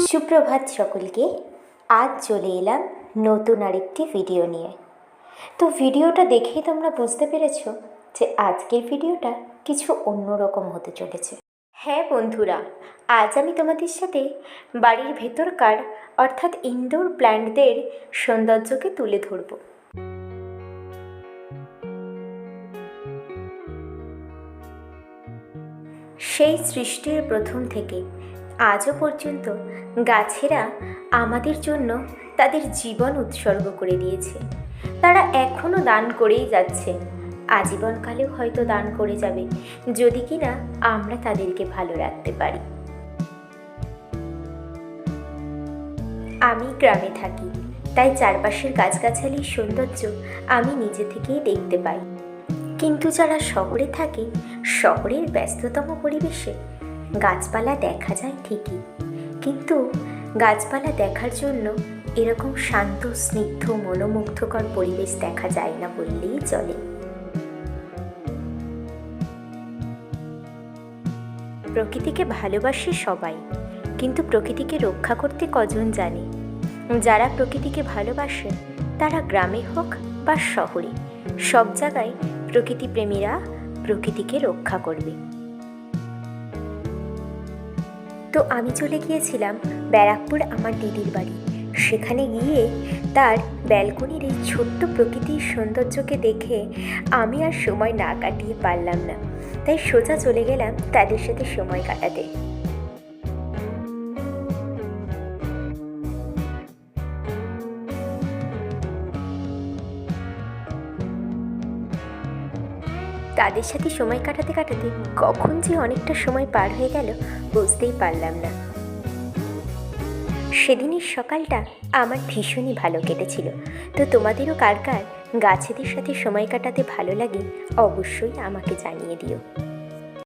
সুপ্রভাত সকলকে। আজ চলে এলাম নতুন আরেকটি ভিডিও নিয়ে। তো ভিডিওটা দেখেই তোমরা বুঝতে পেরেছ যে আজকের ভিডিওটা কিছু অন্যরকম হতে চলেছে। হ্যাঁ বন্ধুরা, আজ আমি তোমাদের সাথে বাড়ির ভেতরকার অর্থাৎ ইনডোর প্ল্যান্টদের সৌন্দর্যকে তুলে ধরব। সেই সৃষ্টির প্রথম থেকে আজও পর্যন্ত গাছেরা আমাদের জন্য তাদের জীবন উৎসর্গ করে দিয়েছে। তারা এখনও দান করেই যাচ্ছে, আজীবনকালেও হয়তো দান করে যাবে, যদি কিনা আমরা তাদেরকে ভালো রাখতে পারি। আমি গ্রামে থাকি, তাই চারপাশের গাছগাছালির সৌন্দর্য আমি নিজে থেকেই দেখতে পাই। কিন্তু যারা শহরে থাকে, শহরের ব্যস্ততম পরিবেশে গাছপালা দেখা যায় ঠিকই, কিন্তু গাছপালা দেখার জন্য এরকম শান্ত, স্নিগ্ধ, মনোমুগ্ধকর পরিবেশ দেখা যায় না বললেই চলে। প্রকৃতিকে ভালোবাসে সবাই, কিন্তু প্রকৃতিকে রক্ষা করতে কজন জানে? যারা প্রকৃতিকে ভালোবাসে তারা গ্রামে হোক বা শহরে, সব জায়গায় প্রকৃতিপ্রেমীরা প্রকৃতিকে রক্ষা করবে। তো আমি চলে গিয়েছিলাম ব্যারাকপুর আমার দিদির বাড়ি। সেখানে গিয়ে তার ব্যালকনির এই ছোট্ট প্রকৃতির সৌন্দর্যকে দেখে আমি আর সময় না কাটিয়ে পারলাম না, তাই সোজা চলে গেলাম তাদের সাথে সময় কাটাতে। তাদের সাথে সময় কাটাতে কাটাতে কখন যে অনেকটা সময় পার হয়ে গেল বুঝতেই পারলাম না। সেদিনের সকালটা আমার ভীষণই ভালো কেটেছিল। তো তোমাদেরও কার কার গাছেদের সাথে সময় কাটাতে ভালো লাগে অবশ্যই আমাকে জানিয়ে দিও।